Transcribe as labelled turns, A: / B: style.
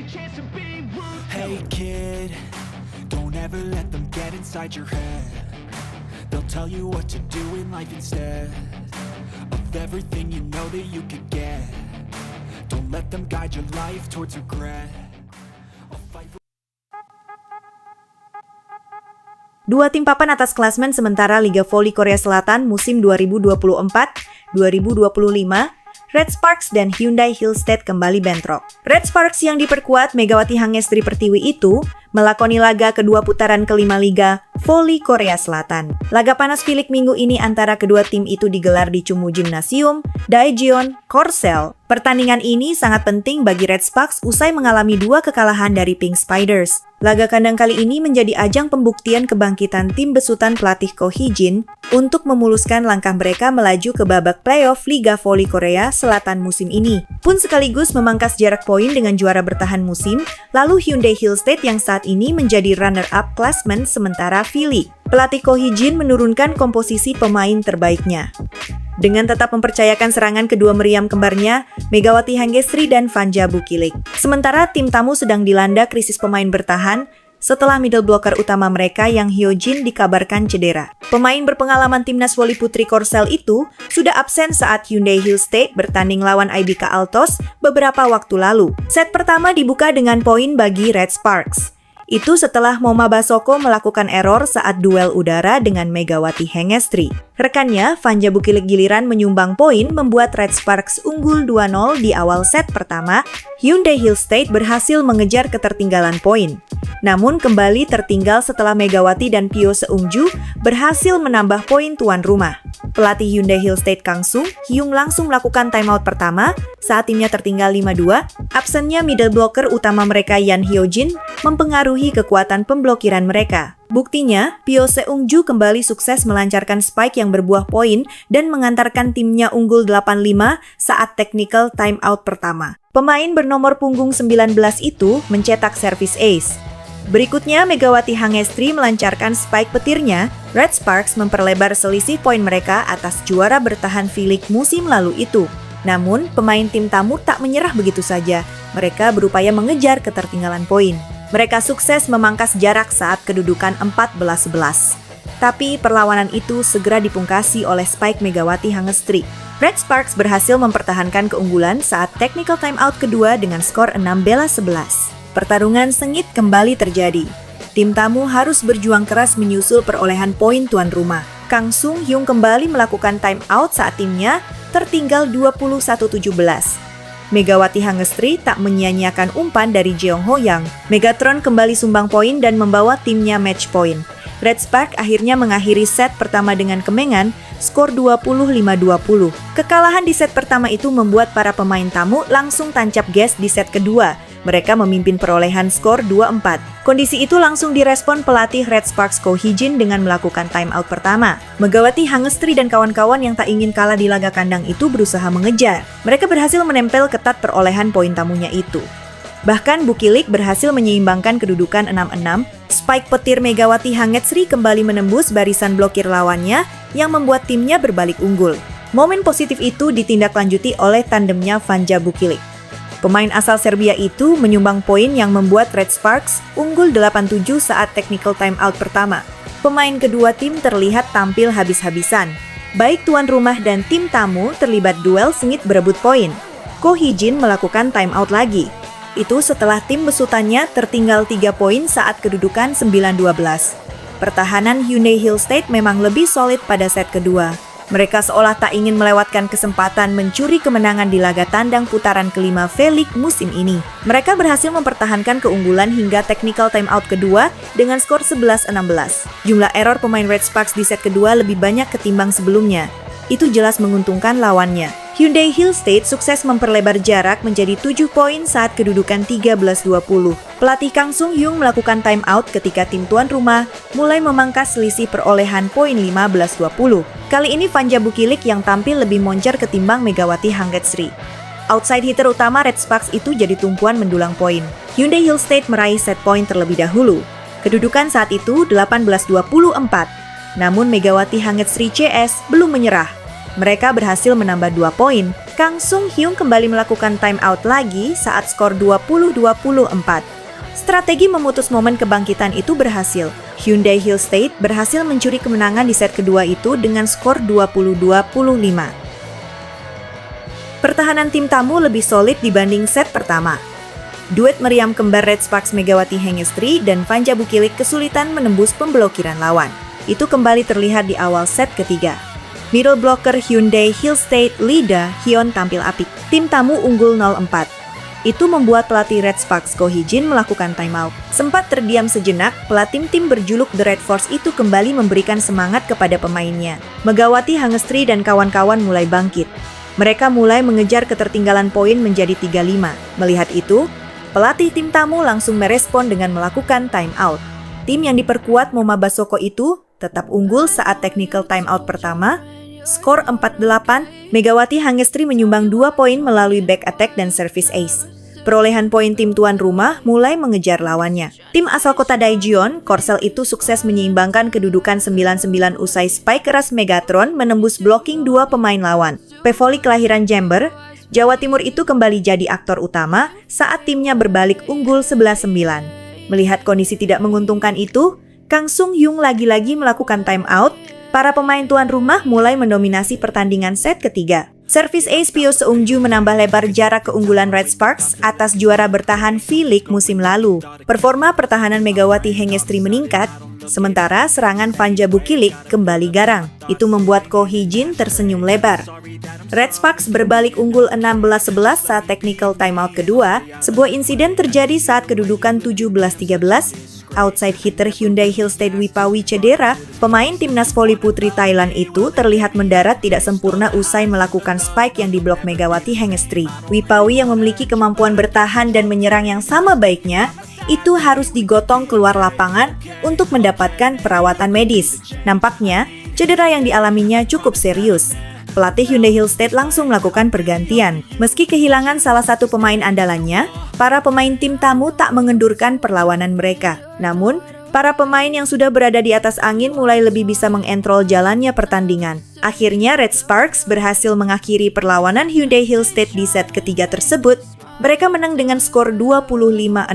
A: Hey kid, don't ever let them get inside your head. They'll tell you what to do in life instead of everything you know that you could get. Don't let them guide your life towards regret.
B: Dua tim papan atas klasmen sementara Liga Voli Korea Selatan musim 2024-2025, Red Sparks dan Hyundai Hillstead kembali bentrok. Red Sparks yang diperkuat Megawati Hangestri Pertiwi itu melakoni laga kedua putaran kelima Liga Voli Korea Selatan. Laga panas Filik minggu ini antara kedua tim itu digelar di Chungmu Gymnasium, Daejeon, Korsel. Pertandingan ini sangat penting bagi Red Sparks usai mengalami dua kekalahan dari Pink Spiders. Laga kandang kali ini menjadi ajang pembuktian kebangkitan tim besutan pelatih Ko Hee-jin untuk memuluskan langkah mereka melaju ke babak playoff Liga Voli Korea Selatan musim ini. Pun sekaligus memangkas jarak poin dengan juara bertahan musim, lalu Hyundai Hillstead yang saat ini menjadi runner-up klasmen sementara V-League. Pelatih Ko Hee-jin menurunkan komposisi pemain terbaiknya dengan tetap mempercayakan serangan kedua meriam kembarnya, Megawati Hangestri dan Vanja Bukilik. Sementara tim tamu sedang dilanda krisis pemain bertahan setelah middle blocker utama mereka yang Hyojin dikabarkan cedera. Pemain berpengalaman timnas voli putri Korsel itu sudah absen saat Hyundai Hillstead bertanding lawan IBK Altos beberapa waktu lalu. Set pertama dibuka dengan poin bagi Red Sparks. Itu setelah Moma Basoko melakukan error saat duel udara dengan Megawati Hangestri. Rekannya, Vanja Bukilik giliran menyumbang poin membuat Red Sparks unggul 2-0 di awal set pertama. Hyundai Hillstead berhasil mengejar ketertinggalan poin. Namun kembali tertinggal setelah Megawati dan Pyo Seungju berhasil menambah poin tuan rumah. Pelatih Hyundai Hillstead Kang Sung Hyung langsung melakukan timeout pertama saat timnya tertinggal 5-2. Absennya middle blocker utama mereka Yan Hyojin mempengaruhi kekuatan pemblokiran mereka. Buktinya, Pyo Seungju kembali sukses melancarkan spike yang berbuah poin dan mengantarkan timnya unggul 8-5 saat technical timeout pertama. Pemain bernomor punggung 19 itu mencetak servis ace. Berikutnya, Megawati Hangestri melancarkan spike petirnya. Red Sparks memperlebar selisih poin mereka atas juara bertahan V-League musim lalu itu. Namun, pemain tim tamu tak menyerah begitu saja. Mereka berupaya mengejar ketertinggalan poin. Mereka sukses memangkas jarak saat kedudukan 14-11. Tapi perlawanan itu segera dipungkasi oleh spike Megawati Hangestri. Red Sparks berhasil mempertahankan keunggulan saat technical timeout kedua dengan skor 6-11. Pertarungan sengit kembali terjadi. Tim tamu harus berjuang keras menyusul perolehan poin tuan rumah. Kang Sung Hyung kembali melakukan timeout saat timnya tertinggal 21-17. Megawati Hangestri tak menyia-nyiakan umpan dari Jeong Ho Yang. Megatron kembali sumbang poin dan membawa timnya match point. Red Spark akhirnya mengakhiri set pertama dengan kemenangan, skor 25-20. Kekalahan di set pertama itu membuat para pemain tamu langsung tancap gas di set kedua. Mereka memimpin perolehan skor 2-4. Kondisi itu langsung direspon pelatih Red Sparks Ko Hee-jin dengan melakukan timeout pertama. Megawati Hangestri dan kawan-kawan yang tak ingin kalah di laga kandang itu berusaha mengejar. Mereka berhasil menempel ketat perolehan poin tamunya itu. Bahkan Bukilik berhasil menyeimbangkan kedudukan 6-6. Spike petir Megawati Hangestri kembali menembus barisan blokir lawannya yang membuat timnya berbalik unggul. Momen positif itu ditindaklanjuti oleh tandemnya Vanja Bukilik. Pemain asal Serbia itu menyumbang poin yang membuat Red Sparks unggul 8-7 saat technical timeout pertama. Pemain kedua tim terlihat tampil habis-habisan. Baik tuan rumah dan tim tamu terlibat duel sengit berebut poin. Ko Hee-jin melakukan timeout lagi. Itu setelah tim besutannya tertinggal 3 poin saat kedudukan 9-12. Pertahanan Hyundai Hillstead memang lebih solid pada set kedua. Mereka seolah tak ingin melewatkan kesempatan mencuri kemenangan di laga tandang putaran kelima V-League musim ini. Mereka berhasil mempertahankan keunggulan hingga technical timeout kedua dengan skor 11-16. Jumlah error pemain Red Sparks di set kedua lebih banyak ketimbang sebelumnya. Itu jelas menguntungkan lawannya. Hyundai Hillstead sukses memperlebar jarak menjadi 7 poin saat kedudukan 13-20. Pelatih Kang Sung Hyung melakukan timeout ketika tim tuan rumah mulai memangkas selisih perolehan poin 15-20. Kali ini Vanja Bukilik yang tampil lebih moncer ketimbang Megawati Hangestri. Outside hitter utama Red Sparks itu jadi tumpuan mendulang poin. Hyundai Hillstead meraih set point terlebih dahulu. Kedudukan saat itu 18-24. Namun Megawati Hangestri CS belum menyerah. Mereka berhasil menambah 2 poin Kang Sung Hyung kembali melakukan time out lagi saat skor 20-24. Strategi memutus momen kebangkitan itu berhasil. Hyundai Hill State berhasil mencuri kemenangan di set kedua itu dengan skor 20-25. Pertahanan tim tamu lebih solid dibanding set pertama. Duet meriam kembar Red Sparks Megawati Hengestri dan Vanja Bukilik kesulitan menembus pemblokiran lawan. Itu kembali terlihat di awal set ketiga. Middle blocker Hyundai Hill State Lida Hyun tampil apik. Tim tamu unggul 0-4. Itu membuat pelatih Red Sparks Ko Hee-jin melakukan timeout. Sempat terdiam sejenak, pelatih tim berjuluk The Red Force itu kembali memberikan semangat kepada pemainnya. Megawati Hengestri dan kawan-kawan mulai bangkit. Mereka mulai mengejar ketertinggalan poin menjadi 3-5. Melihat itu, pelatih tim tamu langsung merespon dengan melakukan timeout. Tim yang diperkuat Moma Basoko itu tetap unggul saat technical timeout pertama. Skor 4-8, Megawati Hengestri menyumbang 2 poin melalui back attack dan service ace. Perolehan poin tim tuan rumah mulai mengejar lawannya. Tim asal kota Daejeon, Korsel itu sukses menyeimbangkan kedudukan 9-9 usai spike keras Megatron menembus blocking 2 pemain lawan. Pevoli kelahiran Jember, Jawa Timur itu kembali jadi aktor utama saat timnya berbalik unggul 11-9. Melihat kondisi tidak menguntungkan itu, Kang Sung Hyung lagi-lagi melakukan timeout. Para pemain tuan rumah mulai mendominasi pertandingan set ketiga. Servis ace Pio Seungju menambah lebar jarak keunggulan Red Sparks atas juara bertahan V-League musim lalu. Performa pertahanan Megawati Hengestri meningkat, sementara serangan Vanja Bukilik kembali garang. Itu membuat Ko Hee-jin tersenyum lebar. Red Sparks berbalik unggul 16-11 saat technical timeout kedua. Sebuah insiden terjadi saat kedudukan 17-13. Outside hitter Hyundai Hill State Wipawi cedera, pemain timnas voli putri Thailand itu terlihat mendarat tidak sempurna usai melakukan spike yang diblok Megawati Hengestri. Wipawi yang memiliki kemampuan bertahan dan menyerang yang sama baiknya, itu harus digotong keluar lapangan untuk mendapatkan perawatan medis. Nampaknya, cedera yang dialaminya cukup serius. Pelatih Hyundai Hill State langsung melakukan pergantian. Meski kehilangan salah satu pemain andalannya, para pemain tim tamu tak mengendurkan perlawanan mereka. Namun, para pemain yang sudah berada di atas angin mulai lebih bisa mengontrol jalannya pertandingan. Akhirnya Red Sparks berhasil mengakhiri perlawanan Hyundai Hill State di set ketiga tersebut. Mereka menang dengan skor 25-16